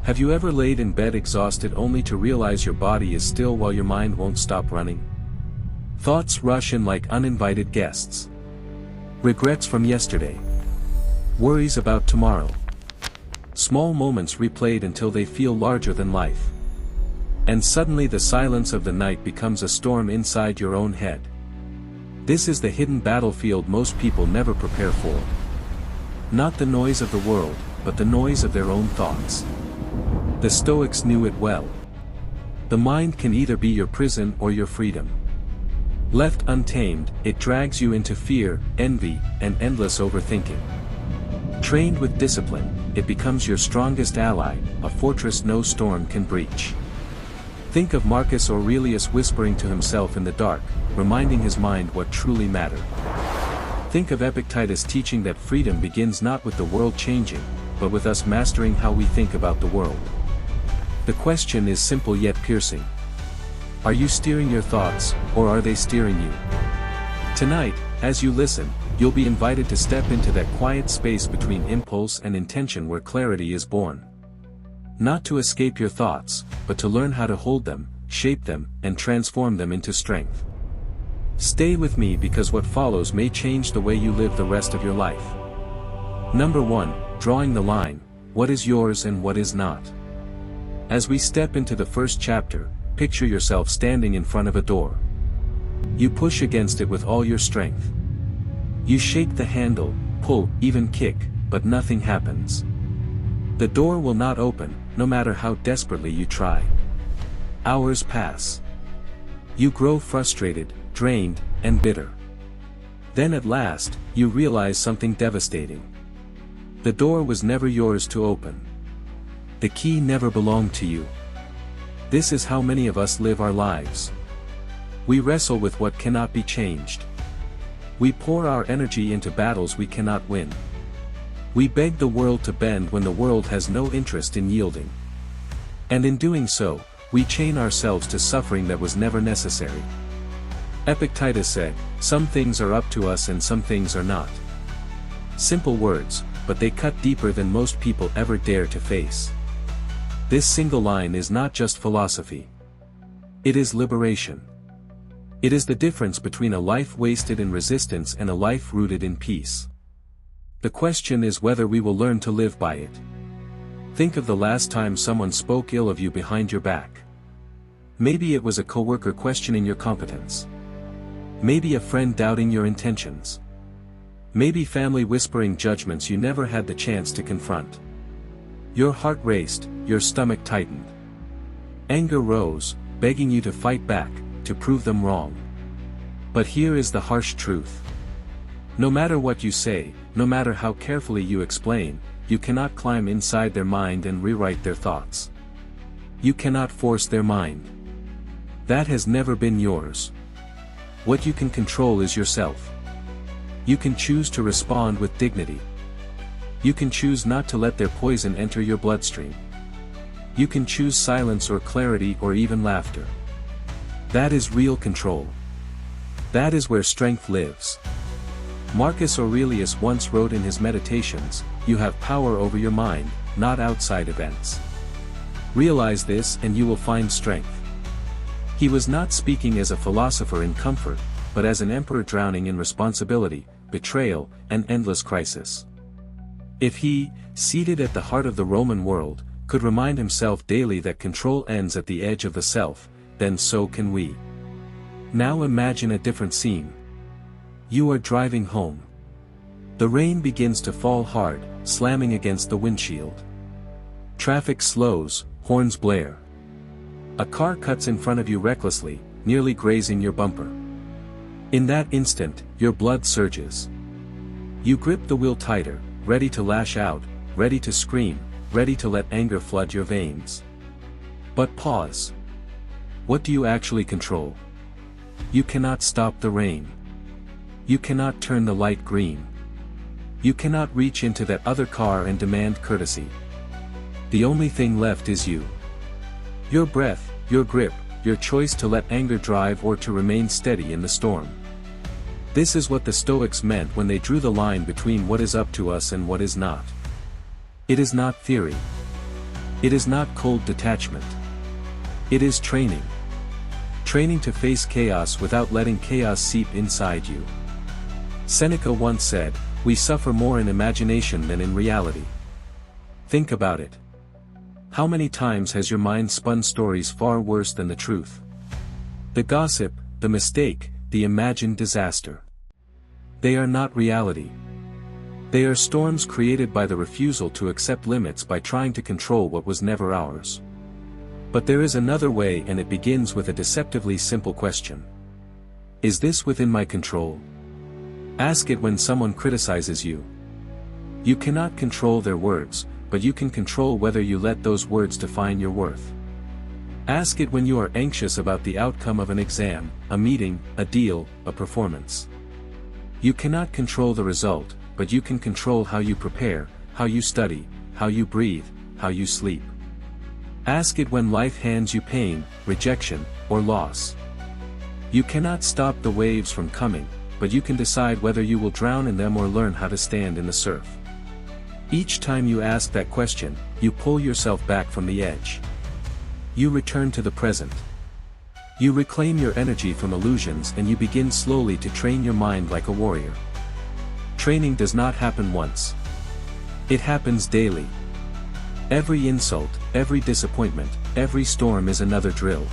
Have you ever laid in bed exhausted only to realize your body is still while your mind won't stop running? Thoughts rush in like uninvited guests. Regrets from yesterday. Worries about tomorrow. Small moments replayed until they feel larger than life. And suddenly the silence of the night becomes a storm inside your own head. This is the hidden battlefield most people never prepare for. Not the noise of the world, but the noise of their own thoughts. The Stoics knew it well. The mind can either be your prison or your freedom. Left untamed, it drags you into fear, envy, and endless overthinking. Trained with discipline, it becomes your strongest ally, a fortress no storm can breach. Think of Marcus Aurelius whispering to himself in the dark, reminding his mind what truly mattered. Think of Epictitus teaching that freedom begins not with the world changing, but with us mastering how we think about the world. The question is simple yet piercing. Are you steering your thoughts, or are they steering you? Tonight, as you listen, you'll be invited to step into that quiet space between impulse and intention where clarity is born. Not to escape your thoughts, but to learn how to hold them, shape them, and transform them into strength. Stay with me because what follows may change the way you live the rest of your life. Number 1, drawing the line, what is yours and what is not. As we step into the first chapter, picture yourself standing in front of a door. You push against it with all your strength. You shake the handle, pull, even kick, but nothing happens. The door will not open, no matter how desperately you try. Hours pass. You grow frustrated, drained, and bitter. Then at last, you realize something devastating. The door was never yours to open. The key never belonged to you. This is how many of us live our lives. We wrestle with what cannot be changed. We pour our energy into battles we cannot win. We beg the world to bend when the world has no interest in yielding. And in doing so, we chain ourselves to suffering that was never necessary. Epictitus said, "Some things are up to us and some things are not." Simple words, but they cut deeper than most people ever dare to face. This single line is not just philosophy. It is liberation. It is the difference between a life wasted in resistance and a life rooted in peace. The question is whether we will learn to live by it. Think of the last time someone spoke ill of you behind your back. Maybe it was a coworker questioning your competence. Maybe a friend doubting your intentions. Maybe family whispering judgments you never had the chance to confront. Your heart raced, your stomach tightened. Anger rose, begging you to fight back, to prove them wrong. But here is the harsh truth. No matter what you say, no matter how carefully you explain, you cannot climb inside their mind and rewrite their thoughts. You cannot force their mind. That has never been yours. What you can control is yourself. You can choose to respond with dignity. You can choose not to let their poison enter your bloodstream. You can choose silence or clarity or even laughter. That is real control. That is where strength lives. Marcus Aurelius once wrote in his Meditations, "You have power over your mind, not outside events." Realize this and you will find strength. He was not speaking as a philosopher in comfort, but as an emperor drowning in responsibility, betrayal, and endless crisis. If he, seated at the heart of the Roman world, could remind himself daily that control ends at the edge of the self, then so can we. Now imagine a different scene. You are driving home. The rain begins to fall hard, slamming against the windshield. Traffic slows, horns blare. A car cuts in front of you recklessly, nearly grazing your bumper. In that instant, your blood surges. You grip the wheel tighter, ready to lash out, ready to scream, ready to let anger flood your veins. But pause. What do you actually control? You cannot stop the rain. You cannot turn the light green. You cannot reach into that other car and demand courtesy. The only thing left is you. Your breath, your grip, your choice to let anger drive or to remain steady in the storm. This is what the Stoics meant when they drew the line between what is up to us and what is not. It is not theory. It is not cold detachment. It is training. Training to face chaos without letting chaos seep inside you. Seneca once said, "We suffer more in imagination than in reality." Think about it. How many times has your mind spun stories far worse than the truth? The gossip, the mistake, the imagined disaster. They are not reality. They are storms created by the refusal to accept limits by trying to control what was never ours. But there is another way, and it begins with a deceptively simple question. Is this within my control? Ask it when someone criticizes you. You cannot control their words, but you can control whether you let those words define your worth. Ask it when you are anxious about the outcome of an exam, a meeting, a deal, a performance. You cannot control the result, but you can control how you prepare, how you study, how you breathe, how you sleep. Ask it when life hands you pain, rejection, or loss. You cannot stop the waves from coming, but you can decide whether you will drown in them or learn how to stand in the surf. Each time you ask that question, you pull yourself back from the edge. You return to the present. You reclaim your energy from illusions, and you begin slowly to train your mind like a warrior. Training does not happen once. It happens daily. Every insult, every disappointment, every storm is another drill.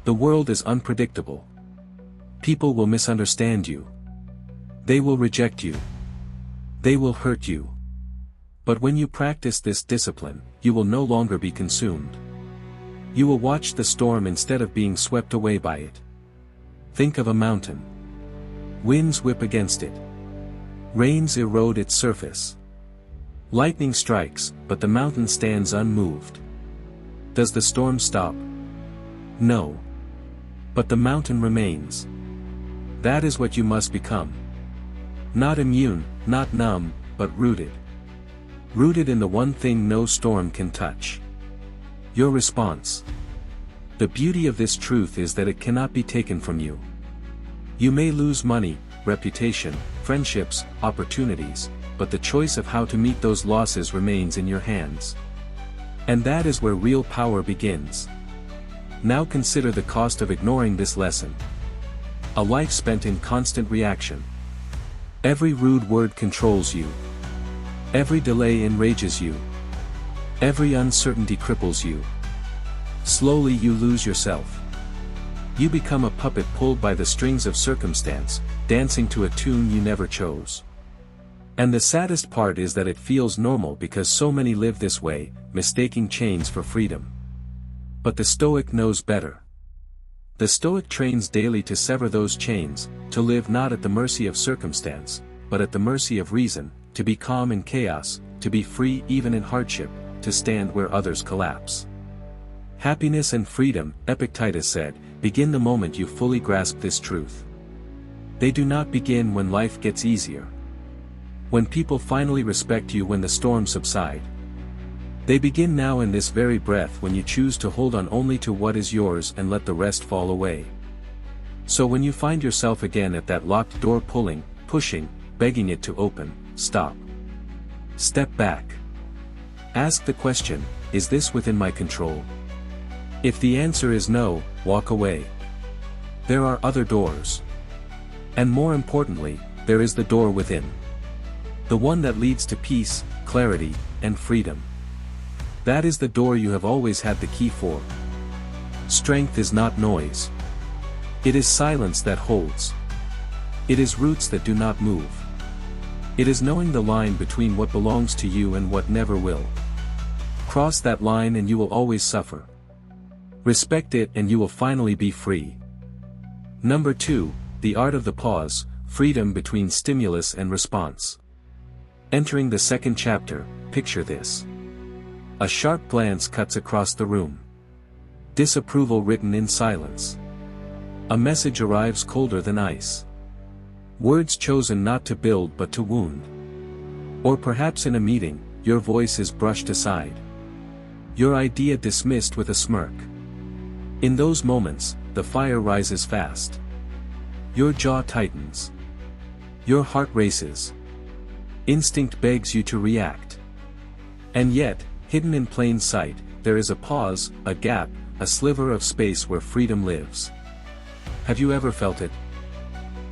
The world is unpredictable. People will misunderstand you. They will reject you. They will hurt you. But when you practice this discipline, you will no longer be consumed. You will watch the storm instead of being swept away by it. Think of a mountain. Winds whip against it. Rains erode its surface. Lightning strikes, but the mountain stands unmoved. Does the storm stop? No. But the mountain remains. That is what you must become. Not immune, not numb, but rooted. Rooted in the one thing no storm can touch. Your response. The beauty of this truth is that it cannot be taken from you. You may lose money, reputation, friendships, opportunities, but the choice of how to meet those losses remains in your hands. And that is where real power begins. Now consider the cost of ignoring this lesson. A life spent in constant reaction. Every rude word controls you. Every delay enrages you. Every uncertainty cripples you. Slowly you lose yourself. You become a puppet pulled by the strings of circumstance, dancing to a tune you never chose. And the saddest part is that it feels normal because so many live this way, mistaking chains for freedom. But the Stoic knows better. The Stoic trains daily to sever those chains, to live not at the mercy of circumstance, but at the mercy of reason, to be calm in chaos, to be free even in hardship, to stand where others collapse. Happiness and freedom, Epictitus said, begin the moment you fully grasp this truth. They do not begin when life gets easier. When people finally respect you when the storms subside. They begin now in this very breath when you choose to hold on only to what is yours and let the rest fall away. So when you find yourself again at that locked door pulling, pushing, begging it to open, stop. Step back. Ask the question, is this within my control? If the answer is no, walk away. There are other doors. And more importantly, there is the door within. The one that leads to peace, clarity, and freedom. That is the door you have always had the key for. Strength is not noise. It is silence that holds. It is roots that do not move. It is knowing the line between what belongs to you and what never will. Cross that line and you will always suffer. Respect it and you will finally be free. Number 2, the art of the pause, freedom between stimulus and response. Entering the second chapter, picture this. A sharp glance cuts across the room. Disapproval written in silence. A message arrives colder than ice. Words chosen not to build but to wound. Or perhaps in a meeting, your voice is brushed aside. Your idea dismissed with a smirk. In those moments, the fire rises fast. Your jaw tightens. Your heart races. Instinct begs you to react. And yet, Hidden in plain sight, there is a pause, a gap, a sliver of space where freedom lives. Have you ever felt it?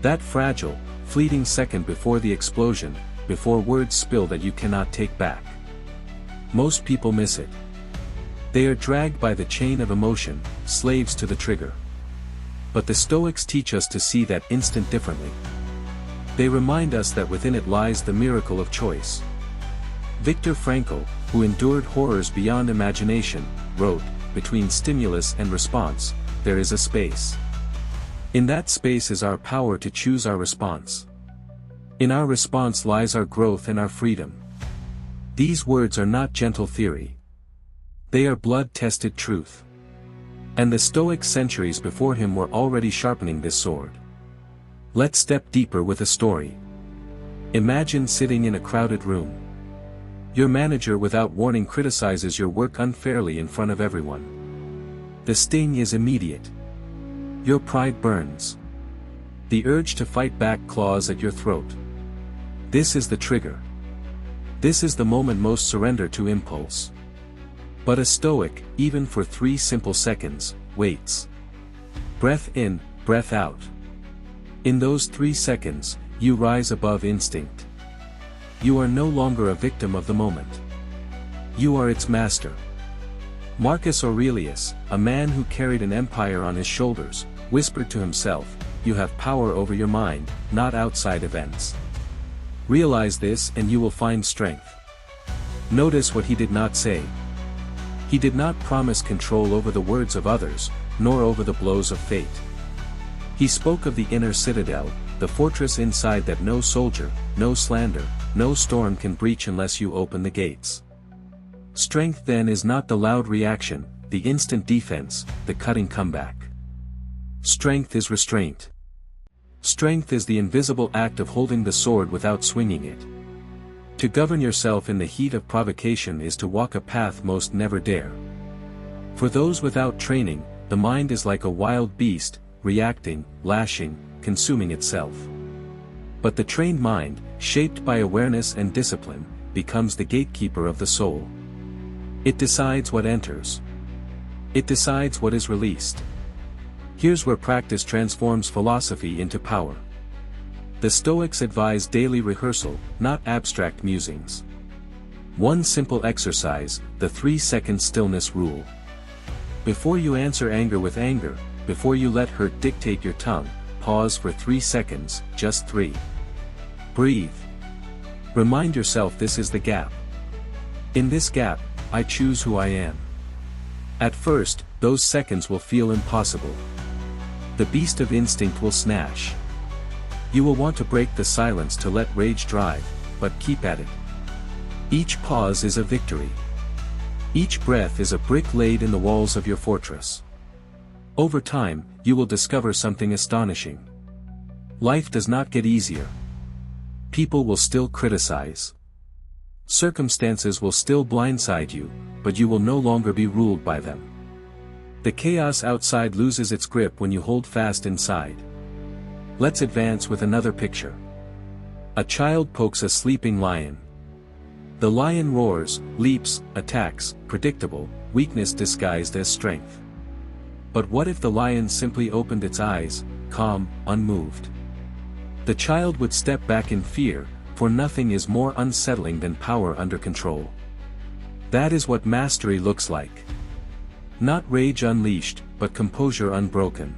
That fragile, fleeting second before the explosion, before words spill that you cannot take back. Most people miss it. They are dragged by the chain of emotion, slaves to the trigger. But the Stoics teach us to see that instant differently. They remind us that within it lies the miracle of choice. Viktor Frankl, who endured horrors beyond imagination, wrote, "Between stimulus and response, there is a space. In that space is our power to choose our response. In our response lies our growth and our freedom." These words are not gentle theory. They are blood-tested truth. And the Stoics centuries before him were already sharpening this sword. Let's step deeper with a story. Imagine sitting in a crowded room. Your manager without warning criticizes your work unfairly in front of everyone. The sting is immediate. Your pride burns. The urge to fight back claws at your throat. This is the trigger. This is the moment most surrender to impulse. But a Stoic, even for 3 simple seconds, waits. Breath in, breath out. In those 3 seconds, you rise above instinct. You are no longer a victim of the moment. You are its master. Marcus Aurelius, a man who carried an empire on his shoulders, whispered to himself, "You have power over your mind, not outside events. Realize this and you will find strength." Notice what he did not say. He did not promise control over the words of others, nor over the blows of fate. He spoke of the inner citadel, the fortress inside that no soldier, no slander, no storm can breach unless you open the gates. Strength then is not the loud reaction, the instant defense, the cutting comeback. Strength is restraint. Strength is the invisible act of holding the sword without swinging it. To govern yourself in the heat of provocation is to walk a path most never dare. For those without training, the mind is like a wild beast, reacting, lashing, consuming itself. But the trained mind, shaped by awareness and discipline, becomes the gatekeeper of the soul. It decides what enters. It decides what is released. Here's where practice transforms philosophy into power. The Stoics advise daily rehearsal, not abstract musings. One simple exercise, the 3-second stillness rule. Before you answer anger with anger, before you let hurt dictate your tongue, pause for 3 seconds, just 3. Breathe. Remind yourself this is the gap. In this gap, I choose who I am. At first, those seconds will feel impossible. The beast of instinct will snatch. You will want to break the silence to let rage drive, but keep at it. Each pause is a victory. Each breath is a brick laid in the walls of your fortress. Over time, you will discover something astonishing. Life does not get easier. People will still criticize. Circumstances will still blindside you, but you will no longer be ruled by them. The chaos outside loses its grip when you hold fast inside. Let's advance with another picture. A child pokes a sleeping lion. The lion roars, leaps, attacks, predictable, weakness disguised as strength. But what if the lion simply opened its eyes, calm, unmoved? The child would step back in fear, for nothing is more unsettling than power under control. That is what mastery looks like. Not rage unleashed, but composure unbroken.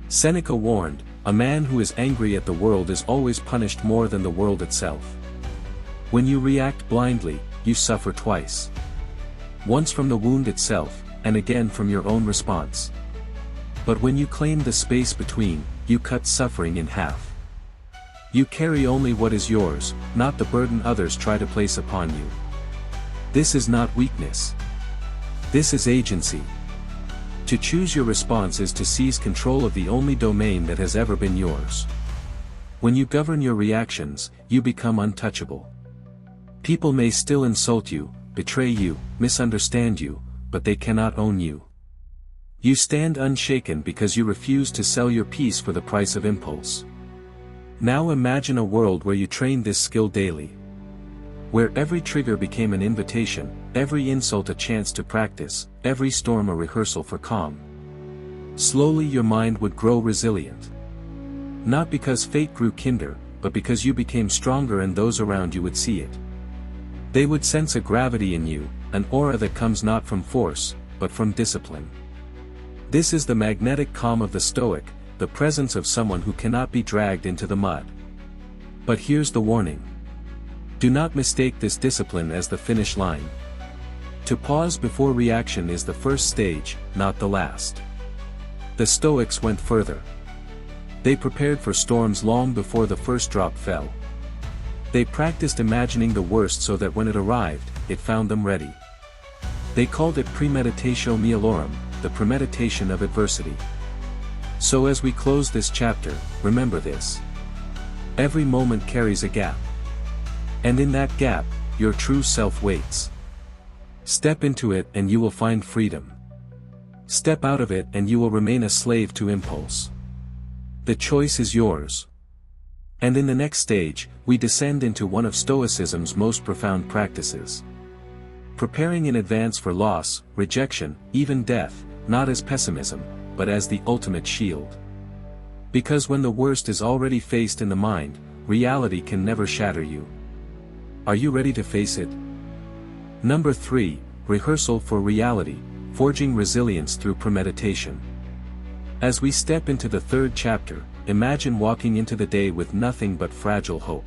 Seneca warned, "A man who is angry at the world is always punished more than the world itself." When you react blindly, you suffer twice. Once from the wound itself, and again from your own response. But when you claim the space between, you cut suffering in half. You carry only what is yours, not the burden others try to place upon you. This is not weakness. This is agency. To choose your response is to seize control of the only domain that has ever been yours. When you govern your reactions, you become untouchable. People may still insult you, betray you, misunderstand you, but they cannot own you. You stand unshaken because you refuse to sell your peace for the price of impulse. Now imagine a world where you train this skill daily. Where every trigger became an invitation, every insult a chance to practice, every storm a rehearsal for calm. Slowly your mind would grow resilient. Not because fate grew kinder, but because you became stronger and those around you would see it. They would sense a gravity in you, an aura that comes not from force, but from discipline. This is the magnetic calm of the Stoic, the presence of someone who cannot be dragged into the mud. But here's the warning. Do not mistake this discipline as the finish line. To pause before reaction is the first stage, not the last. The Stoics went further. They prepared for storms long before the first drop fell. They practiced imagining the worst so that when it arrived, it found them ready. They called it premeditatio malorum, the premeditation of adversity. So as we close this chapter, remember this. Every moment carries a gap. And in that gap, your true self waits. Step into it and you will find freedom. Step out of it and you will remain a slave to impulse. The choice is yours. And in the next stage, we descend into one of Stoicism's most profound practices. Preparing in advance for loss, rejection, even death, not as pessimism, but as the ultimate shield. Because when the worst is already faced in the mind, reality can never shatter you. Are you ready to face it? Number 3, rehearsal for reality, forging resilience through premeditation. As we step into the third chapter, imagine walking into the day with nothing but fragile hope.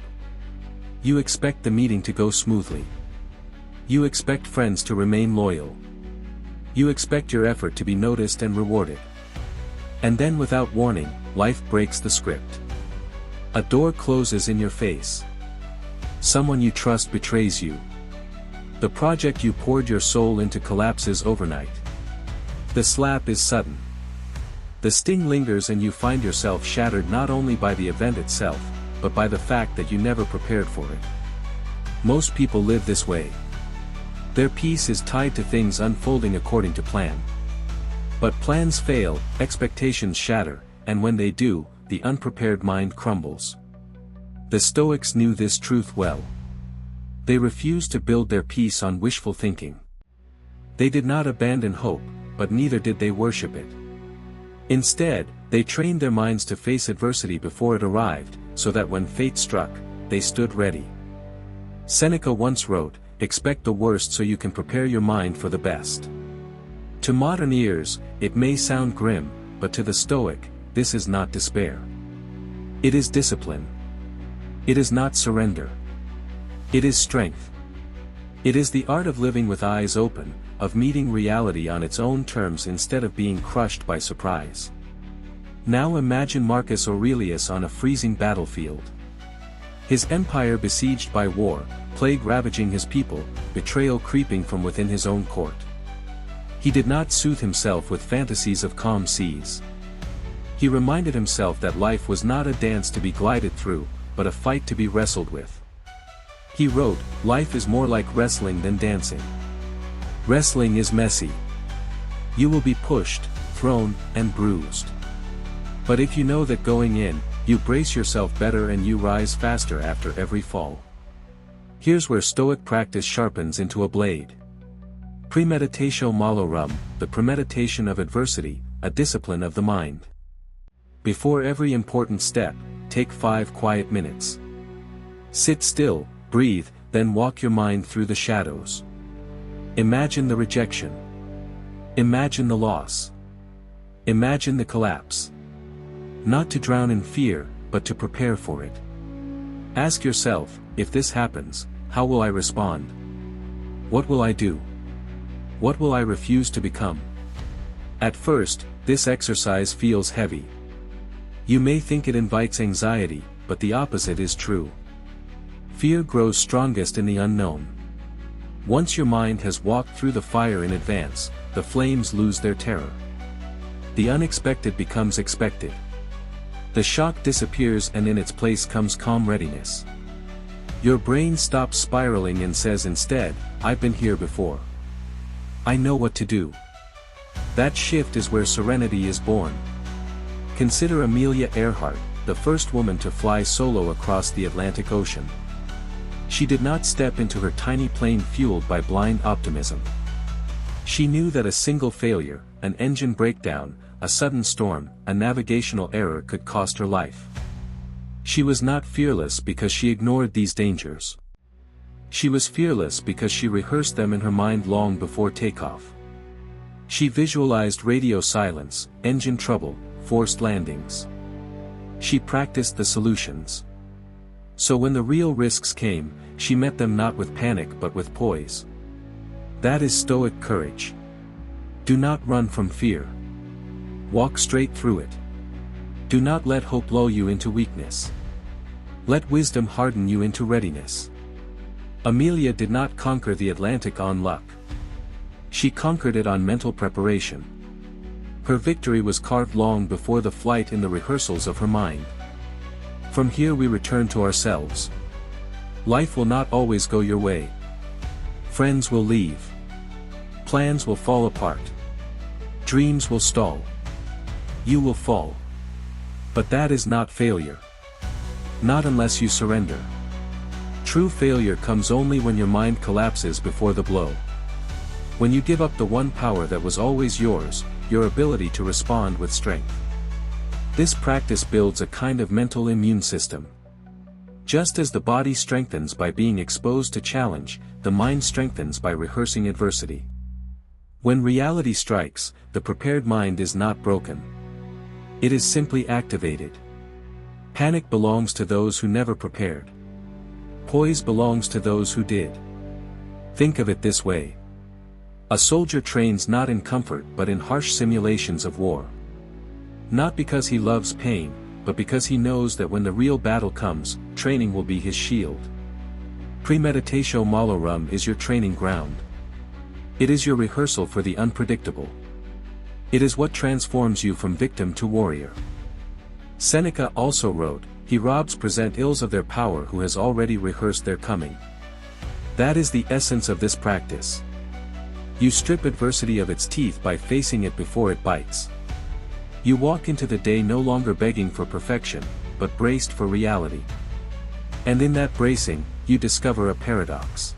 You expect the meeting to go smoothly. You expect friends to remain loyal. You expect your effort to be noticed and rewarded. And then without warning, life breaks the script. A door closes in your face. Someone you trust betrays you. The project you poured your soul into collapses overnight. The slap is sudden. The sting lingers and you find yourself shattered not only by the event itself, but by the fact that you never prepared for it. Most people live this way. Their peace is tied to things unfolding according to plan. But plans fail, expectations shatter, and when they do, the unprepared mind crumbles. The Stoics knew this truth well. They refused to build their peace on wishful thinking. They did not abandon hope, but neither did they worship it. Instead, they trained their minds to face adversity before it arrived, so that when fate struck, they stood ready. Seneca once wrote, "Expect the worst so you can prepare your mind for the best." To modern ears, it may sound grim, but to the Stoic, this is not despair. It is discipline. It is not surrender. It is strength. It is the art of living with eyes open, of meeting reality on its own terms instead of being crushed by surprise. Now imagine Marcus Aurelius on a freezing battlefield. His empire besieged by war, plague ravaging his people, betrayal creeping from within his own court. He did not soothe himself with fantasies of calm seas. He reminded himself that life was not a dance to be glided through, but a fight to be wrestled with. He wrote, "Life is more like wrestling than dancing. Wrestling is messy. You will be pushed, thrown, and bruised. But if you know that going in, you brace yourself better and you rise faster after every fall." Here's where Stoic practice sharpens into a blade. Premeditatio malorum, the premeditation of adversity, a discipline of the mind. Before every important step, take 5 quiet minutes. Sit still, breathe, then walk your mind through the shadows. Imagine the rejection. Imagine the loss. Imagine the collapse. Not to drown in fear, but to prepare for it. Ask yourself, if this happens, how will I respond? What will I do? What will I refuse to become? At first, this exercise feels heavy. You may think it invites anxiety, but the opposite is true. Fear grows strongest in the unknown. Once your mind has walked through the fire in advance, the flames lose their terror. The unexpected becomes expected. The shock disappears and in its place comes calm readiness. Your brain stops spiraling and says instead, "I've been here before. I know what to do." That shift is where serenity is born. Consider Amelia Earhart, the first woman to fly solo across the Atlantic Ocean. She did not step into her tiny plane fueled by blind optimism. She knew that a single failure, an engine breakdown, a sudden storm, a navigational error could cost her life. She was not fearless because she ignored these dangers. She was fearless because she rehearsed them in her mind long before takeoff. She visualized radio silence, engine trouble, forced landings. She practiced the solutions. So when the real risks came, she met them not with panic but with poise. That is Stoic courage. Do not run from fear. Walk straight through it. Do not let hope lull you into weakness. Let wisdom harden you into readiness. Amelia did not conquer the Atlantic on luck. She conquered it on mental preparation. Her victory was carved long before the flight in the rehearsals of her mind. From here we return to ourselves. Life will not always go your way. Friends will leave. Plans will fall apart. Dreams will stall. You will fall. But that is not failure. Not unless you surrender. True failure comes only when your mind collapses before the blow. When you give up the one power that was always yours, your ability to respond with strength. This practice builds a kind of mental immune system. Just as the body strengthens by being exposed to challenge, the mind strengthens by rehearsing adversity. When reality strikes, the prepared mind is not broken. It is simply activated. Panic belongs to those who never prepared. Poise belongs to those who did. Think of it this way. A soldier trains not in comfort but in harsh simulations of war. Not because he loves pain, but because he knows that when the real battle comes, training will be his shield. Premeditatio malorum is your training ground. It is your rehearsal for the unpredictable. It is what transforms you from victim to warrior. Seneca also wrote, "Heroes present ills of their power who has already rehearsed their coming." That is the essence of this practice. You strip adversity of its teeth by facing it before it bites. You walk into the day no longer begging for perfection, but braced for reality. And in that bracing, you discover a paradox.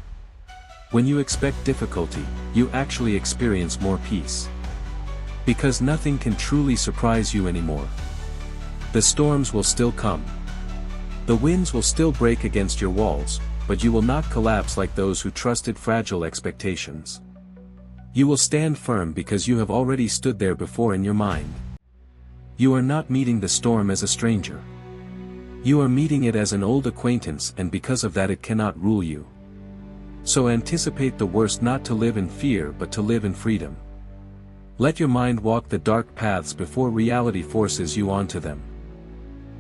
When you expect difficulty, you actually experience more peace. Because nothing can truly surprise you anymore. The storms will still come. The winds will still break against your walls, but you will not collapse like those who trusted fragile expectations. You will stand firm because you have already stood there before in your mind. You are not meeting the storm as a stranger. You are meeting it as an old acquaintance, and because of that it cannot rule you. So anticipate the worst, not to live in fear but to live in freedom. Let your mind walk the dark paths before reality forces you onto them.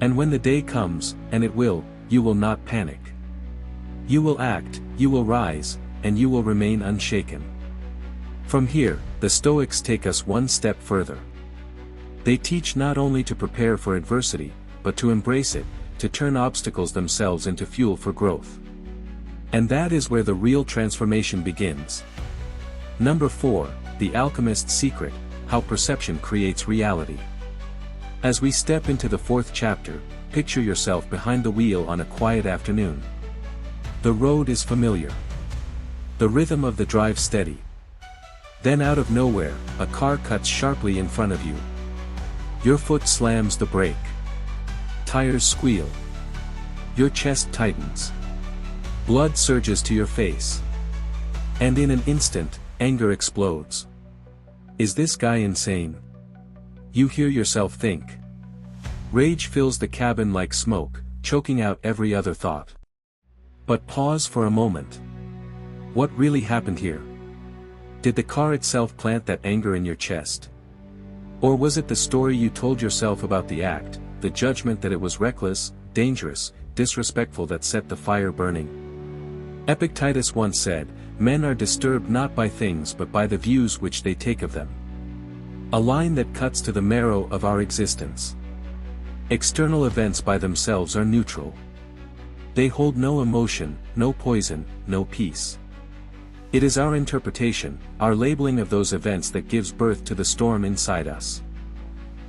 And when the day comes, and it will, you will not panic. You will act, you will rise, and you will remain unshaken. From here, the Stoics take us one step further. They teach not only to prepare for adversity, but to embrace it, to turn obstacles themselves into fuel for growth. And that is where the real transformation begins. Number 4, The Alchemist's Secret, How Perception Creates Reality. As we step into the 4th chapter, picture yourself behind the wheel on a quiet afternoon. The road is familiar. The rhythm of the drive steady. Then out of nowhere, a car cuts sharply in front of you. Your foot slams the brake. Tires squeal. Your chest tightens. Blood surges to your face. And in an instant, anger explodes. Is this guy insane? You hear yourself think. Rage fills the cabin like smoke, choking out every other thought. But pause for a moment. What really happened here? Did the car itself plant that anger in your chest? Or was it the story you told yourself about the act, the judgment that it was reckless, dangerous, disrespectful that set the fire burning? Epictitus once said, "Men are disturbed not by things but by the views which they take of them." A line that cuts to the marrow of our existence. External events by themselves are neutral. They hold no emotion, no poison, no peace. It is our interpretation, our labeling of those events that gives birth to the storm inside us.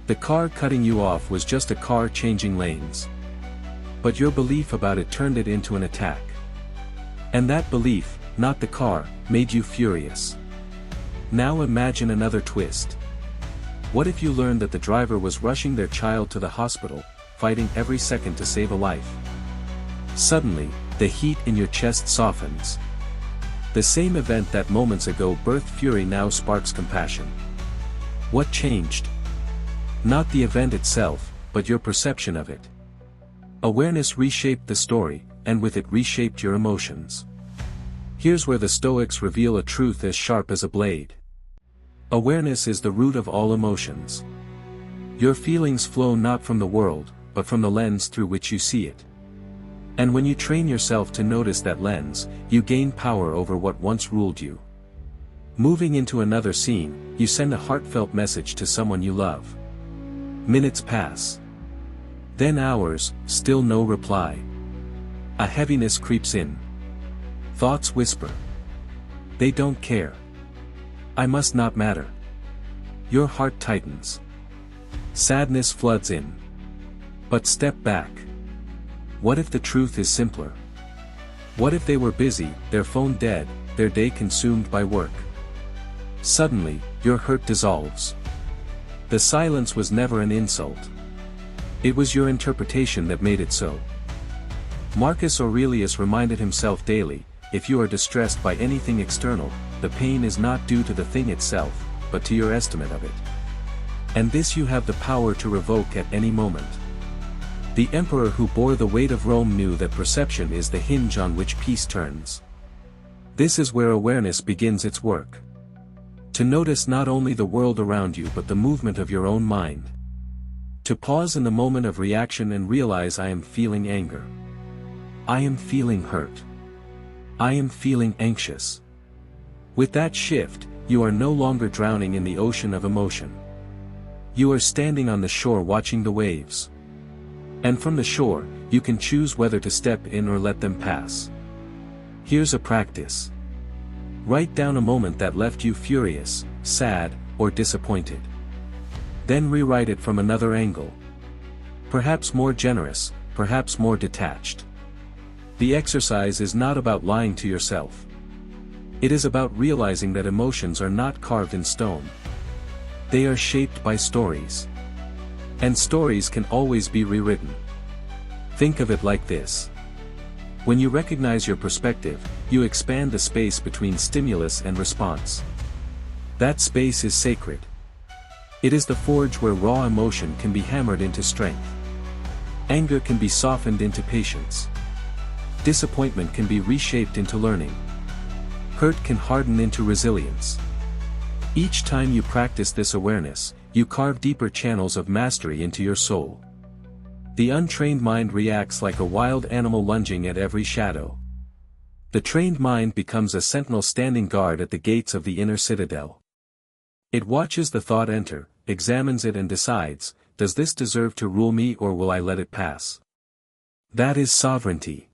The car cutting you off was just a car changing lanes. But your belief about it turned it into an attack. And that belief, not the car, made you furious. Now imagine another twist. What if you learned that the driver was rushing their child to the hospital, fighting every second to save a life? Suddenly, the heat in your chest softens. The same event that moments ago birthed fury now sparks compassion. What changed? Not the event itself, but your perception of it. Awareness reshaped the story, and with it reshaped your emotions. Here's where the Stoics reveal a truth as sharp as a blade. Awareness is the root of all emotions. Your feelings flow not from the world, but from the lens through which you see it. And when you train yourself to notice that lens, you gain power over what once ruled you. Moving into another scene, you send a heartfelt message to someone you love. Minutes pass. Then hours, still no reply. A heaviness creeps in. Thoughts whisper. They don't care. I must not matter. Your heart tightens. Sadness floods in. But step back. What if the truth is simpler? What if they were busy, their phone dead, their day consumed by work? Suddenly, your hurt dissolves. The silence was never an insult. It was your interpretation that made it so. Marcus Aurelius reminded himself daily, if you are distressed by anything external, the pain is not due to the thing itself, but to your estimate of it. And this you have the power to revoke at any moment. The emperor who bore the weight of Rome knew that perception is the hinge on which peace turns. This is where awareness begins its work. To notice not only the world around you but the movement of your own mind. To pause in the moment of reaction and realize I am feeling anger. I am feeling hurt. I am feeling anxious. With that shift, you are no longer drowning in the ocean of emotion. You are standing on the shore watching the waves. And from the shore, you can choose whether to step in or let them pass. Here's a practice. Write down a moment that left you furious, sad, or disappointed. Then rewrite it from another angle. Perhaps more generous, perhaps more detached. The exercise is not about lying to yourself. It is about realizing that emotions are not carved in stone. They are shaped by stories. And stories can always be rewritten. Think of it like this. When you recognize your perspective, you expand the space between stimulus and response. That space is sacred. It is the forge where raw emotion can be hammered into strength. Anger can be softened into patience. Disappointment can be reshaped into learning. Hurt can harden into resilience. Each time you practice this awareness, you carve deeper channels of mastery into your soul. The untrained mind reacts like a wild animal lunging at every shadow. The trained mind becomes a sentinel standing guard at the gates of the inner citadel. It watches the thought enter, examines it and decides, does this deserve to rule me or will I let it pass? That is sovereignty.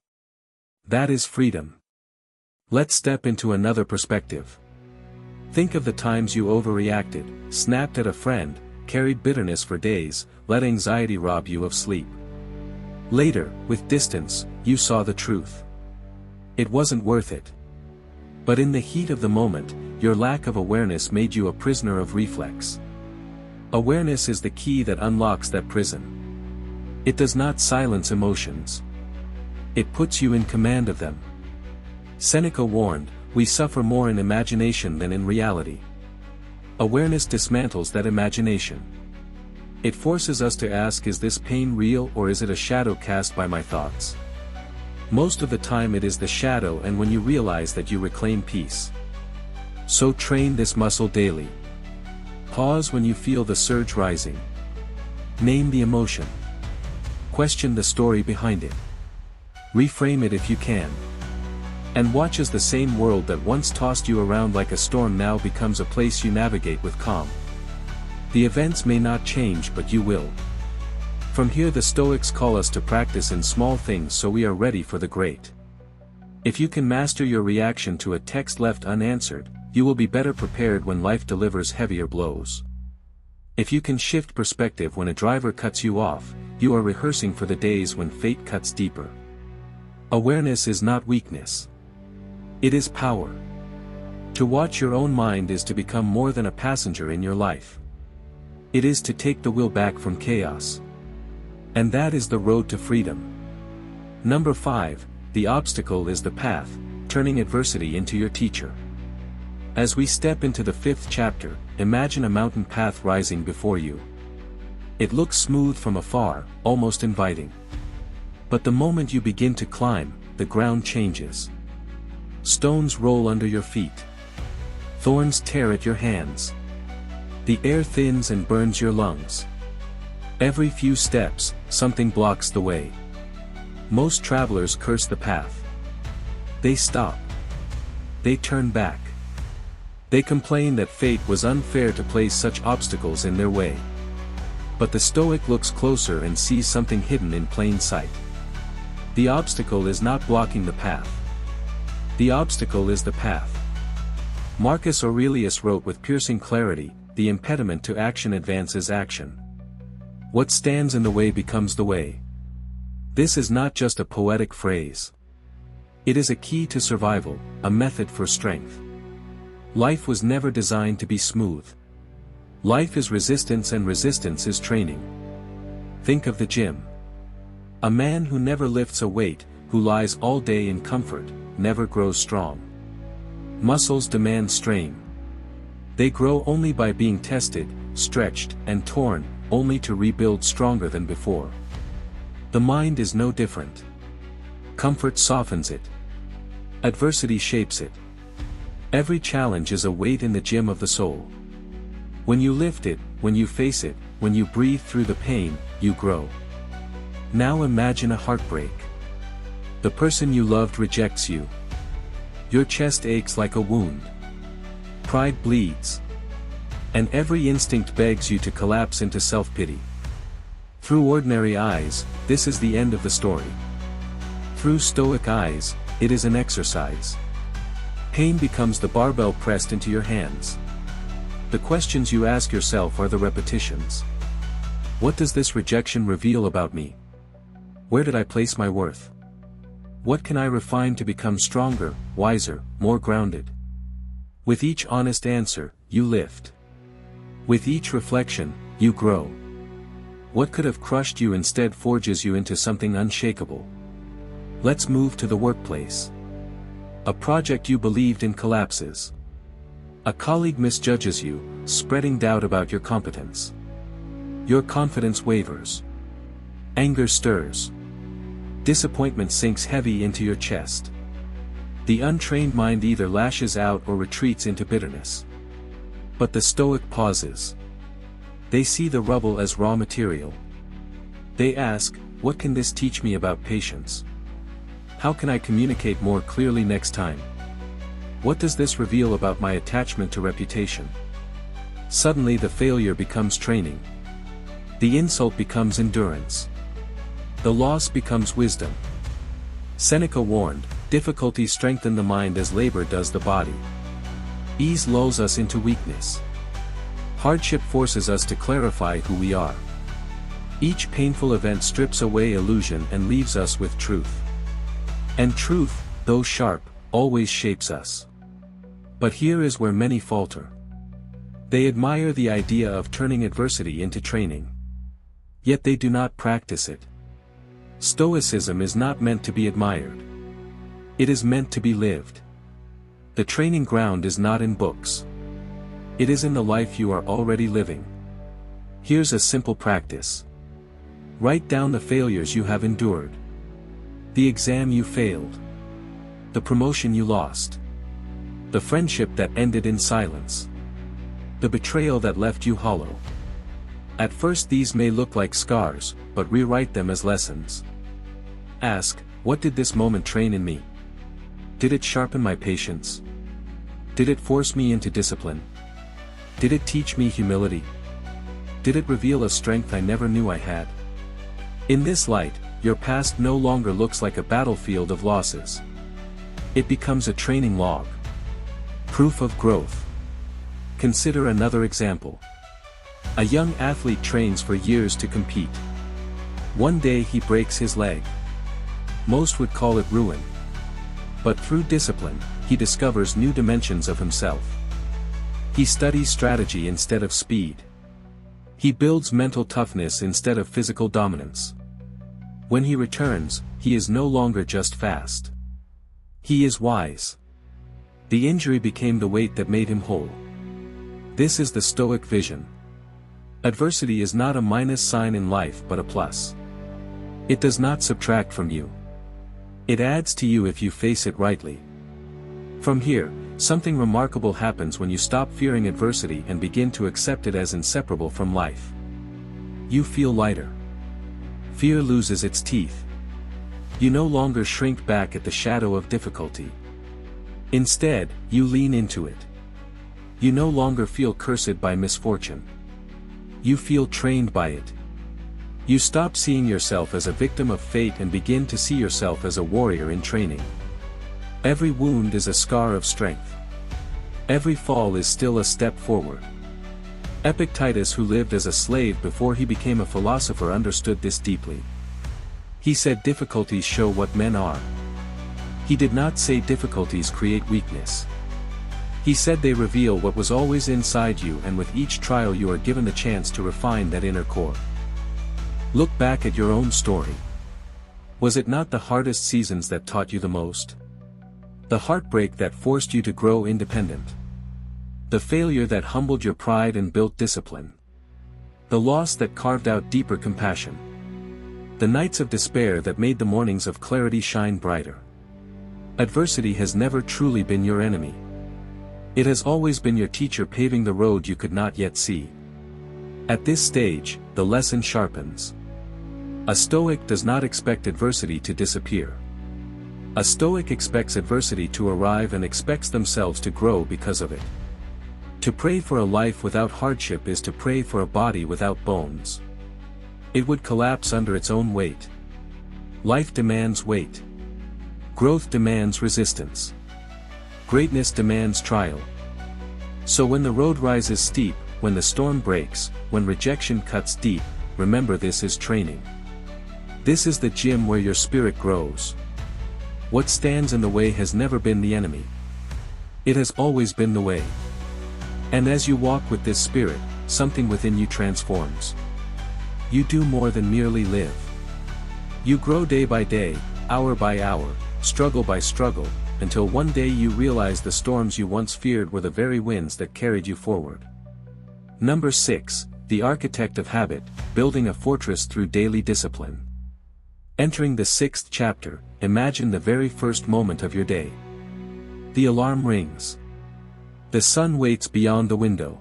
That is freedom. Let's step into another perspective. Think of the times you overreacted, snapped at a friend, carried bitterness for days, let anxiety rob you of sleep. Later, with distance, you saw the truth. It wasn't worth it. But in the heat of the moment, your lack of awareness made you a prisoner of reflex. Awareness is the key that unlocks that prison. It does not silence emotions. It puts you in command of them. Seneca warned, we suffer more in imagination than in reality. Awareness dismantles that imagination. It forces us to ask, is this pain real or is it a shadow cast by my thoughts? Most of the time it is the shadow, and when you realize that, you reclaim peace. So train this muscle daily. Pause when you feel the surge rising. Name the emotion. Question the story behind it. Reframe it if you can. And watch as the same world that once tossed you around like a storm now becomes a place you navigate with calm. The events may not change, but you will. From here the Stoics call us to practice in small things so we are ready for the great. If you can master your reaction to a text left unanswered, you will be better prepared when life delivers heavier blows. If you can shift perspective when a driver cuts you off, you are rehearsing for the days when fate cuts deeper. Awareness is not weakness. It is power. To watch your own mind is to become more than a passenger in your life. It is to take the wheel back from chaos. And that is the road to freedom. Number 5, the obstacle is the path, turning adversity into your teacher. As we step into the 5th chapter, imagine a mountain path rising before you. It looks smooth from afar, almost inviting. But the moment you begin to climb, the ground changes. Stones roll under your feet. Thorns tear at your hands. The air thins and burns your lungs. Every few steps, something blocks the way. Most travelers curse the path. They stop. They turn back. They complain that fate was unfair to place such obstacles in their way. But the Stoic looks closer and sees something hidden in plain sight. The obstacle is not blocking the path. The obstacle is the path. Marcus Aurelius wrote with piercing clarity, "The impediment to action advances action. What stands in the way becomes the way." This is not just a poetic phrase. It is a key to survival, a method for strength. Life was never designed to be smooth. Life is resistance and resistance is training. Think of the gym. A man who never lifts a weight, who lies all day in comfort, never grows strong. Muscles demand strain. They grow only by being tested, stretched, and torn, only to rebuild stronger than before. The mind is no different. Comfort softens it. Adversity shapes it. Every challenge is a weight in the gym of the soul. When you lift it, when you face it, when you breathe through the pain, you grow. Now imagine a heartbreak. The person you loved rejects you. Your chest aches like a wound. Pride bleeds. And every instinct begs you to collapse into self-pity. Through ordinary eyes, this is the end of the story. Through Stoic eyes, it is an exercise. Pain becomes the barbell pressed into your hands. The questions you ask yourself are the repetitions. What does this rejection reveal about me? Where did I place my worth? What can I refine to become stronger, wiser, more grounded? With each honest answer, you lift. With each reflection, you grow. What could have crushed you instead forges you into something unshakable. Let's move to the workplace. A project you believed in collapses. A colleague misjudges you, spreading doubt about your competence. Your confidence wavers. Anger stirs. Disappointment sinks heavy into your chest. The untrained mind either lashes out or retreats into bitterness. But the Stoic pauses. They see the rubble as raw material. They ask, what can this teach me about patience? How can I communicate more clearly next time? What does this reveal about my attachment to reputation? Suddenly the failure becomes training. The insult becomes endurance. The loss becomes wisdom. Seneca warned, difficulty strengthens the mind as labor does the body. Ease lulls us into weakness. Hardship forces us to clarify who we are. Each painful event strips away illusion and leaves us with truth. And truth, though sharp, always shapes us. But here is where many falter. They admire the idea of turning adversity into training. Yet they do not practice it. Stoicism is not meant to be admired. It is meant to be lived. The training ground is not in books. It is in the life you are already living. Here's a simple practice. Write down the failures you have endured. The exam you failed. The promotion you lost. The friendship that ended in silence. The betrayal that left you hollow. At first these may look like scars, but rewrite them as lessons. Ask, what did this moment train in me? Did it sharpen my patience? Did it force me into discipline? Did it teach me humility? Did it reveal a strength I never knew I had? In this light, your past no longer looks like a battlefield of losses. It becomes a training log. Proof of growth. Consider another example. A young athlete trains for years to compete. One day he breaks his leg. Most would call it ruin. But through discipline, he discovers new dimensions of himself. He studies strategy instead of speed. He builds mental toughness instead of physical dominance. When he returns, he is no longer just fast. He is wise. The injury became the weight that made him whole. This is the Stoic vision. Adversity is not a minus sign in life but a plus. It does not subtract from you. It adds to you if you face it rightly. From here, something remarkable happens when you stop fearing adversity and begin to accept it as inseparable from life. You feel lighter. Fear loses its teeth. You no longer shrink back at the shadow of difficulty. Instead, you lean into it. You no longer feel cursed by misfortune. You feel trained by it. You stop seeing yourself as a victim of fate and begin to see yourself as a warrior in training. Every wound is a scar of strength. Every fall is still a step forward. Epictitus, who lived as a slave before he became a philosopher, understood this deeply. He said difficulties show what men are. He did not say difficulties create weakness. He said they reveal what was always inside you, and with each trial you are given the chance to refine that inner core. Look back at your own story. Was it not the hardest seasons that taught you the most? The heartbreak that forced you to grow independent. The failure that humbled your pride and built discipline. The loss that carved out deeper compassion. The nights of despair that made the mornings of clarity shine brighter. Adversity has never truly been your enemy. It has always been your teacher, paving the road you could not yet see. At this stage, the lesson sharpens. A Stoic does not expect adversity to disappear. A Stoic expects adversity to arrive and expects themselves to grow because of it. To pray for a life without hardship is to pray for a body without bones. It would collapse under its own weight. Life demands weight. Growth demands resistance. Greatness demands trial. So when the road rises steep, when the storm breaks, when rejection cuts deep, remember this is training. This is the gym where your spirit grows. What stands in the way has never been the enemy. It has always been the way. And as you walk with this spirit, something within you transforms. You do more than merely live. You grow day by day, hour by hour, struggle by struggle, until one day you realize the storms you once feared were the very winds that carried you forward. Number 6, the architect of habit, building a fortress through daily discipline. Entering the 6th chapter, imagine the very first moment of your day. The alarm rings. The sun waits beyond the window.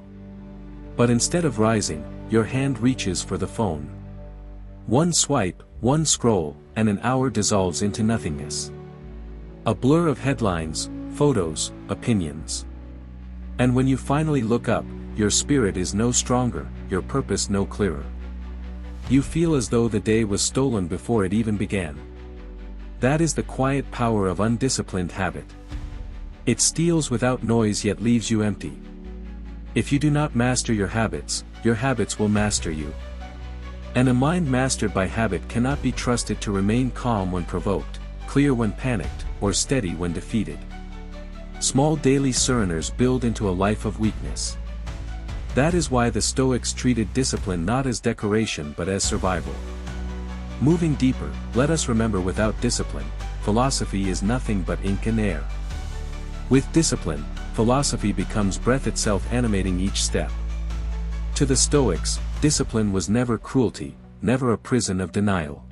But instead of rising, your hand reaches for the phone. One swipe, one scroll, and an hour dissolves into nothingness. A blur of headlines, photos, opinions. And when you finally look up, your spirit is no stronger, your purpose no clearer. You feel as though the day was stolen before it even began. That is the quiet power of undisciplined habit. It steals without noise yet leaves you empty. If you do not master your habits will master you. And a mind mastered by habit cannot be trusted to remain calm when provoked, clear when panicked, or steady when defeated. Small daily surrenders build into a life of weakness. That is why the Stoics treated discipline not as decoration but as survival. Moving deeper, let us remember without discipline, philosophy is nothing but ink and air. With discipline, philosophy becomes breath itself, animating each step. To the Stoics, discipline was never cruelty, never a prison of denial.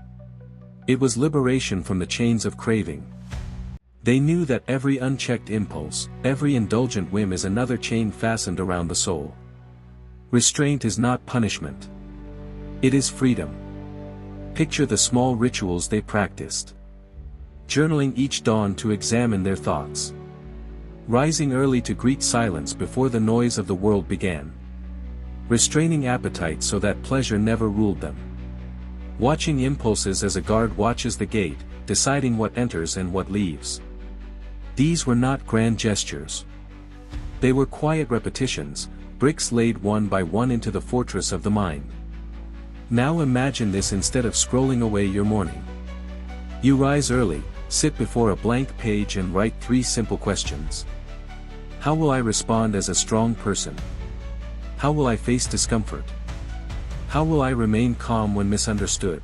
It was liberation from the chains of craving. They knew that every unchecked impulse, every indulgent whim is another chain fastened around the soul. Restraint is not punishment. It is freedom. Picture the small rituals they practiced. Journaling each dawn to examine their thoughts. Rising early to greet silence before the noise of the world began. Restraining appetite so that pleasure never ruled them. Watching impulses as a guard watches the gate, deciding what enters and what leaves. These were not grand gestures. They were quiet repetitions, bricks laid one by one into the fortress of the mind. Now imagine this instead of scrolling away your morning. You rise early, Sit before a blank page and write 3 simple questions. How will I respond as a strong person? How will I face discomfort? How will I remain calm when misunderstood?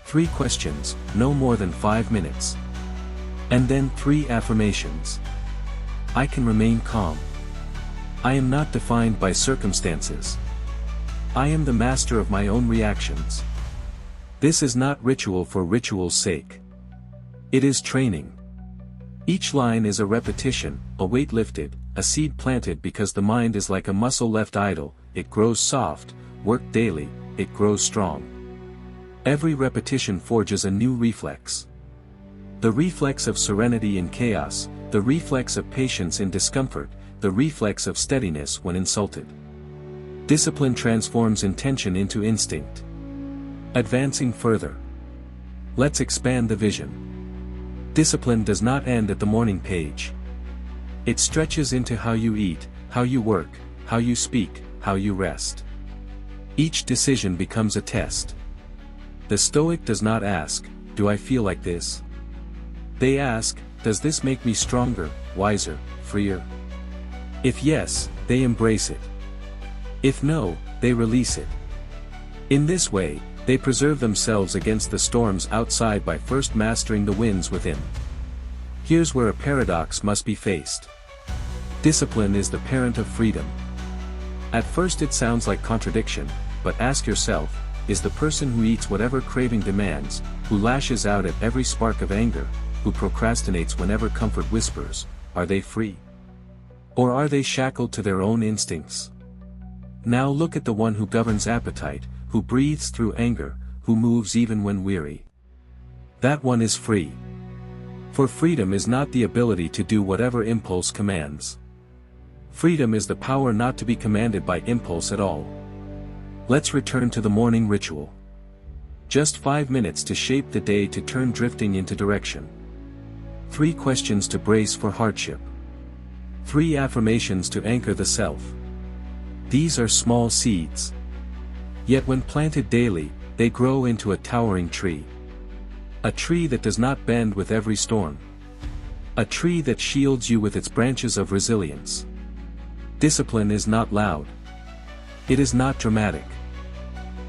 3 questions, no more than 5 minutes. And then 3 affirmations. I can remain calm. I am not defined by circumstances. I am the master of my own reactions. This is not ritual for ritual's sake. It is training. Each line is a repetition, a weight lifted, a seed planted because the mind is like a muscle left idle, it grows soft, work daily, it grows strong. Every repetition forges a new reflex. The reflex of serenity in chaos, the reflex of patience in discomfort, the reflex of steadiness when insulted. Discipline transforms intention into instinct. Advancing further. Let's expand the vision. Discipline does not end at the morning page. It stretches into how you eat, how you work, how you speak, how you rest. Each decision becomes a test. The Stoic does not ask, do I feel like this? They ask, does this make me stronger, wiser, freer? If yes, they embrace it. If no, they release it. In this way, they preserve themselves against the storms outside by first mastering the winds within. Here's where a paradox must be faced. Discipline is the parent of freedom. At first it sounds like contradiction, but ask yourself, is the person who eats whatever craving demands, who lashes out at every spark of anger, who procrastinates whenever comfort whispers, are they free? Or are they shackled to their own instincts? Now look at the one who governs appetite, who breathes through anger, who moves even when weary. That one is free. For freedom is not the ability to do whatever impulse commands. Freedom is the power not to be commanded by impulse at all. Let's return to the morning ritual. Just 5 minutes to shape the day to turn drifting into direction. 3 questions to brace for hardship. 3 affirmations to anchor the self. These are small seeds. Yet when planted daily, they grow into a towering tree. A tree that does not bend with every storm. A tree that shields you with its branches of resilience. Discipline is not loud. It is not dramatic.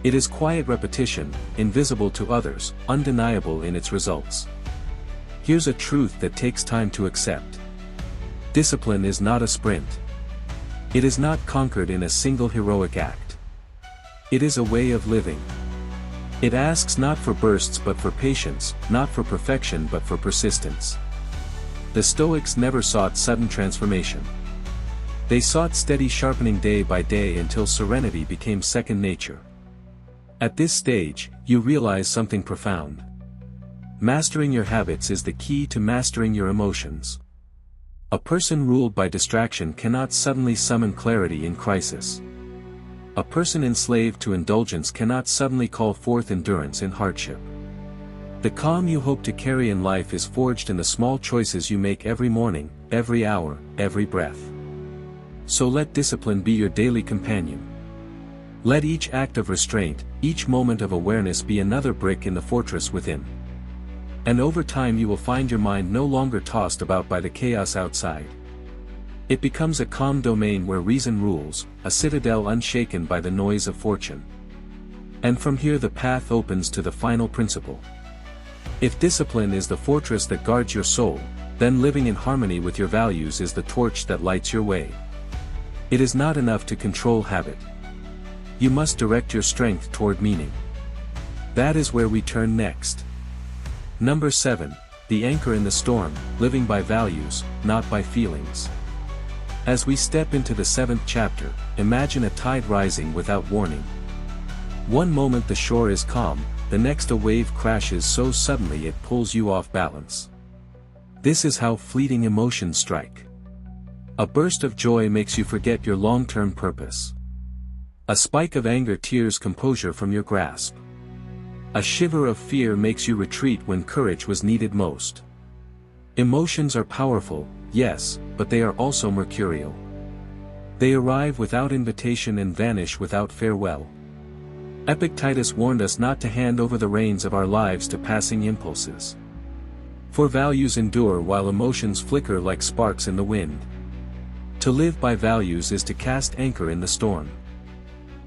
It is quiet repetition, invisible to others, undeniable in its results. Here's a truth that takes time to accept. Discipline is not a sprint. It is not conquered in a single heroic act. It is a way of living. It asks not for bursts but for patience, not for perfection but for persistence. The Stoics never sought sudden transformation. They sought steady sharpening day by day until serenity became second nature. At this stage, you realize something profound. Mastering your habits is the key to mastering your emotions. A person ruled by distraction cannot suddenly summon clarity in crisis. A person enslaved to indulgence cannot suddenly call forth endurance in hardship. The calm you hope to carry in life is forged in the small choices you make every morning, every hour, every breath. So let discipline be your daily companion. Let each act of restraint, each moment of awareness be another brick in the fortress within. And over time you will find your mind no longer tossed about by the chaos outside. It becomes a calm domain where reason rules, a citadel unshaken by the noise of fortune. And from here the path opens to the final principle. If discipline is the fortress that guards your soul, then living in harmony with your values is the torch that lights your way. It is not enough to control habit. You must direct your strength toward meaning. That is where we turn next. Number 7, the anchor in the storm, living by values, not by feelings. As we step into the 7th chapter, imagine a tide rising without warning. One moment the shore is calm, the next a wave crashes so suddenly it pulls you off balance. This is how fleeting emotions strike. A burst of joy makes you forget your long-term purpose. A spike of anger tears composure from your grasp. A shiver of fear makes you retreat when courage was needed most. Emotions are powerful, yes, but they are also mercurial. They arrive without invitation and vanish without farewell. Epictitus warned us not to hand over the reins of our lives to passing impulses. For values endure while emotions flicker like sparks in the wind. To live by values is to cast anchor in the storm.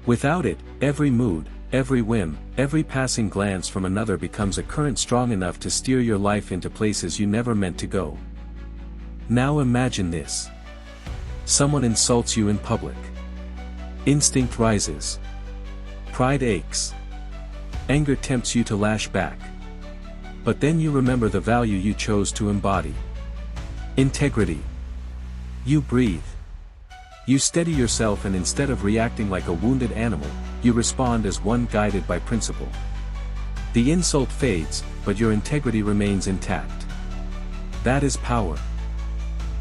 Without it, every mood, every whim, every passing glance from another becomes a current strong enough to steer your life into places you never meant to go. Now imagine this. Someone insults you in public. Instinct rises. Pride aches. Anger tempts you to lash back. But then you remember the value you chose to embody. Integrity. You breathe. You steady yourself, and instead of reacting like a wounded animal, you respond as one guided by principle. The insult fades, but your integrity remains intact. That is power.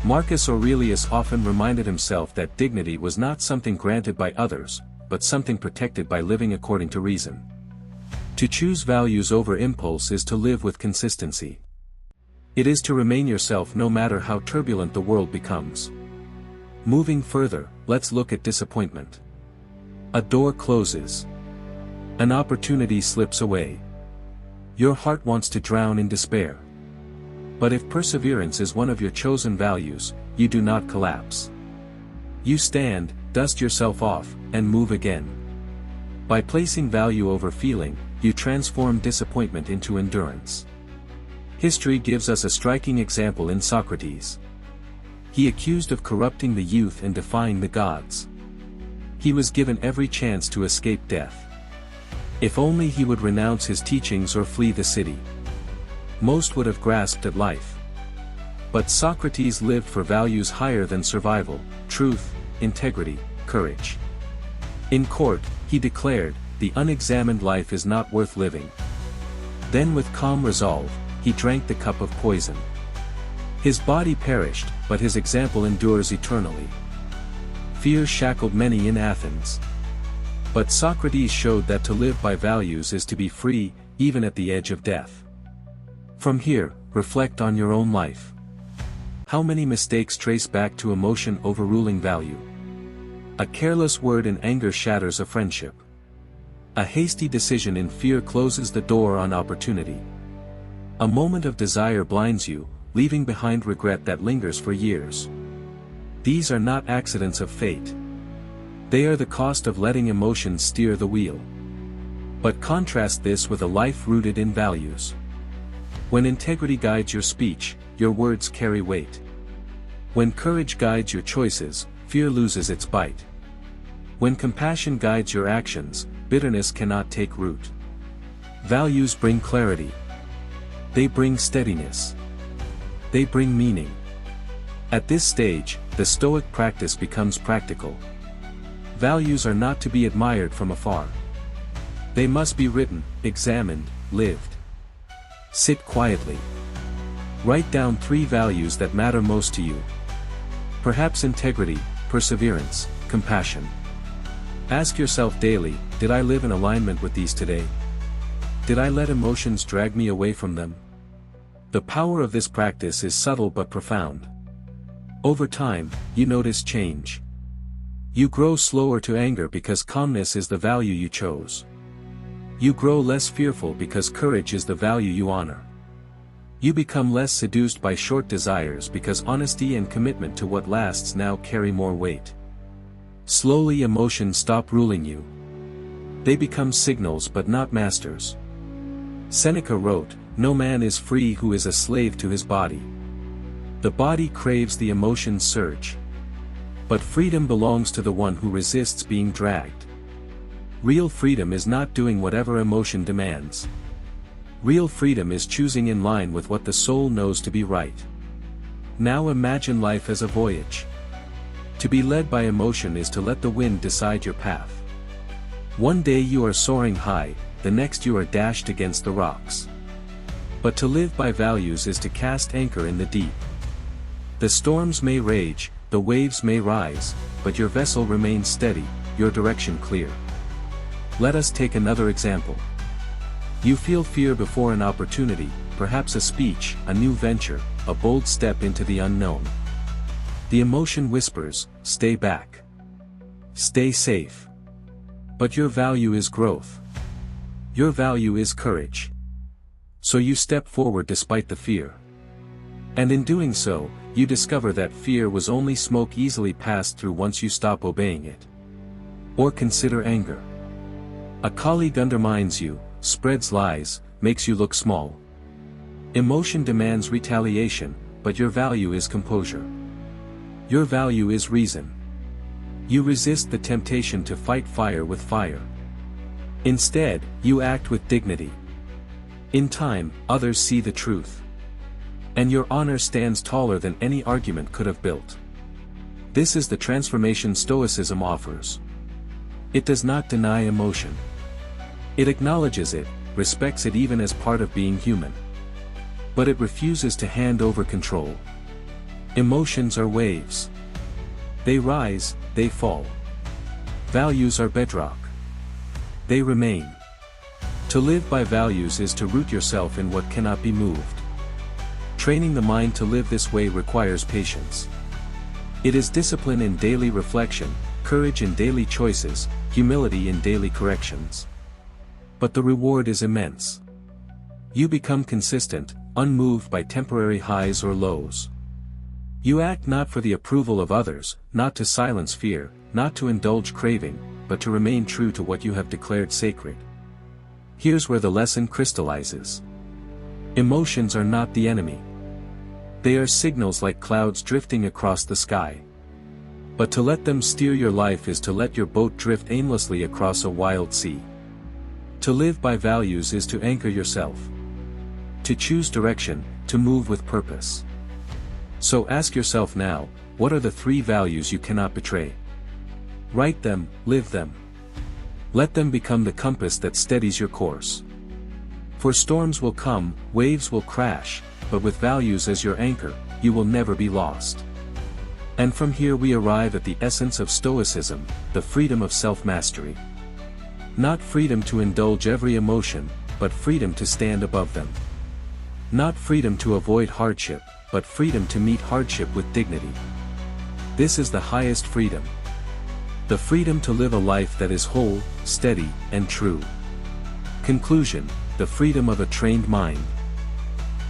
Marcus Aurelius often reminded himself that dignity was not something granted by others, but something protected by living according to reason. To choose values over impulse is to live with consistency. It is to remain yourself no matter how turbulent the world becomes. Moving further, let's look at disappointment. A door closes. An opportunity slips away. Your heart wants to drown in despair. But if perseverance is one of your chosen values, you do not collapse. You stand, dust yourself off, and move again. By placing value over feeling, you transform disappointment into endurance. History gives us a striking example in Socrates. He accused of corrupting the youth and defying the gods. He was given every chance to escape death. If only he would renounce his teachings or flee the city. Most would have grasped at life. But Socrates lived for values higher than survival: truth, integrity, courage. In court, he declared, "The unexamined life is not worth living." Then with calm resolve, he drank the cup of poison. His body perished, but his example endures eternally. Fear shackled many in Athens. But Socrates showed that to live by values is to be free, even at the edge of death. From here, reflect on your own life. How many mistakes trace back to emotion overruling value? A careless word in anger shatters a friendship. A hasty decision in fear closes the door on opportunity. A moment of desire blinds you, leaving behind regret that lingers for years. These are not accidents of fate. They are the cost of letting emotions steer the wheel. But contrast this with a life rooted in values. When integrity guides your speech, your words carry weight. When courage guides your choices, fear loses its bite. When compassion guides your actions, bitterness cannot take root. Values bring clarity. They bring steadiness. They bring meaning. At this stage, the Stoic practice becomes practical. Values are not to be admired from afar. They must be written, examined, lived. Sit quietly. Write down 3 values that matter most to you. Perhaps integrity, perseverance, compassion. Ask yourself daily, did I live in alignment with these today? Did I let emotions drag me away from them? The power of this practice is subtle but profound. Over time, you notice change. You grow slower to anger because calmness is the value you chose. You grow less fearful because courage is the value you honor. You become less seduced by short desires because honesty and commitment to what lasts now carry more weight. Slowly emotions stop ruling you. They become signals but not masters. Seneca wrote, "No man is free who is a slave to his body." The body craves the emotions surge. But freedom belongs to the one who resists being dragged. Real freedom is not doing whatever emotion demands. Real freedom is choosing in line with what the soul knows to be right. Now imagine life as a voyage. To be led by emotion is to let the wind decide your path. One day you are soaring high, the next you are dashed against the rocks. But to live by values is to cast anchor in the deep. The storms may rage, the waves may rise, but your vessel remains steady, your direction clear. Let us take another example. You feel fear before an opportunity, perhaps a speech, a new venture, a bold step into the unknown. The emotion whispers, stay back. Stay safe. But your value is growth. Your value is courage. So you step forward despite the fear. And in doing so, you discover that fear was only smoke easily passed through once you stop obeying it. Or consider anger. A colleague undermines you, spreads lies, makes you look small. Emotion demands retaliation, but your value is composure. Your value is reason. You resist the temptation to fight fire with fire. Instead, you act with dignity. In time, others see the truth. And your honor stands taller than any argument could have built. This is the transformation Stoicism offers. It does not deny emotion. It acknowledges it, respects it even as part of being human. But it refuses to hand over control. Emotions are waves. They rise, they fall. Values are bedrock. They remain. To live by values is to root yourself in what cannot be moved. Training the mind to live this way requires patience. It is discipline in daily reflection, courage in daily choices, humility in daily corrections. But the reward is immense. You become consistent, unmoved by temporary highs or lows. You act not for the approval of others, not to silence fear, not to indulge craving, but to remain true to what you have declared sacred. Here's where the lesson crystallizes. Emotions are not the enemy. They are signals like clouds drifting across the sky. But to let them steer your life is to let your boat drift aimlessly across a wild sea. To live by values is to anchor yourself. To choose direction, to move with purpose. So ask yourself now, what are the 3 values you cannot betray? Write them, live them. Let them become the compass that steadies your course. For storms will come, waves will crash, but with values as your anchor, you will never be lost. And from here we arrive at the essence of Stoicism, the freedom of self-mastery. Not freedom to indulge every emotion, but freedom to stand above them. Not freedom to avoid hardship, but freedom to meet hardship with dignity. This is the highest freedom. The freedom to live a life that is whole, steady, and true. Conclusion, the freedom of a trained mind.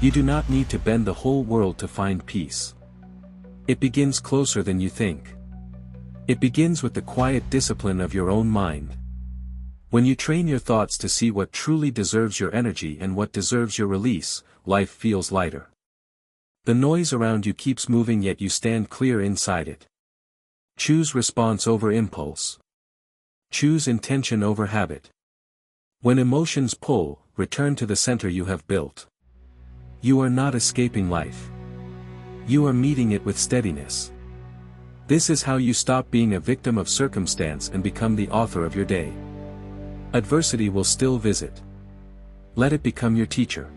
You do not need to bend the whole world to find peace. It begins closer than you think. It begins with the quiet discipline of your own mind. When you train your thoughts to see what truly deserves your energy and what deserves your release, life feels lighter. The noise around you keeps moving, yet you stand clear inside it. Choose response over impulse. Choose intention over habit. When emotions pull, return to the center you have built. You are not escaping life. You are meeting it with steadiness. This is how you stop being a victim of circumstance and become the author of your day. Adversity will still visit. Let it become your teacher.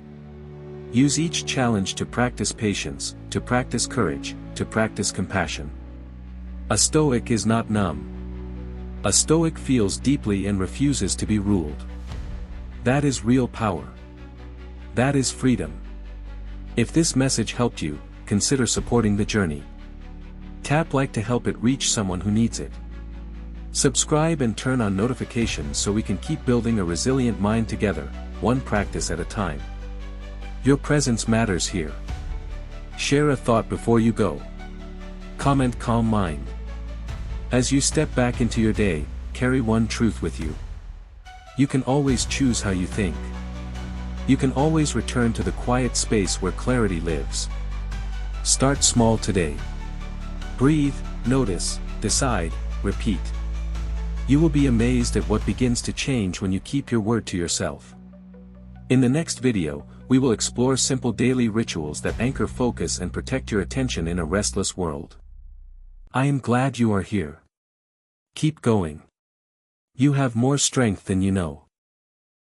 Use each challenge to practice patience, to practice courage, to practice compassion. A Stoic is not numb. A Stoic feels deeply and refuses to be ruled. That is real power. That is freedom. If this message helped you, consider supporting the journey. Tap like to help it reach someone who needs it. Subscribe and turn on notifications so we can keep building a resilient mind together, one practice at a time. Your presence matters here. Share a thought before you go. Comment calm mind. As you step back into your day, carry one truth with you. You can always choose how you think. You can always return to the quiet space where clarity lives. Start small today. Breathe, notice, decide, repeat. You will be amazed at what begins to change when you keep your word to yourself. In the next video, we will explore simple daily rituals that anchor focus and protect your attention in a restless world. I am glad you are here. Keep going. You have more strength than you know.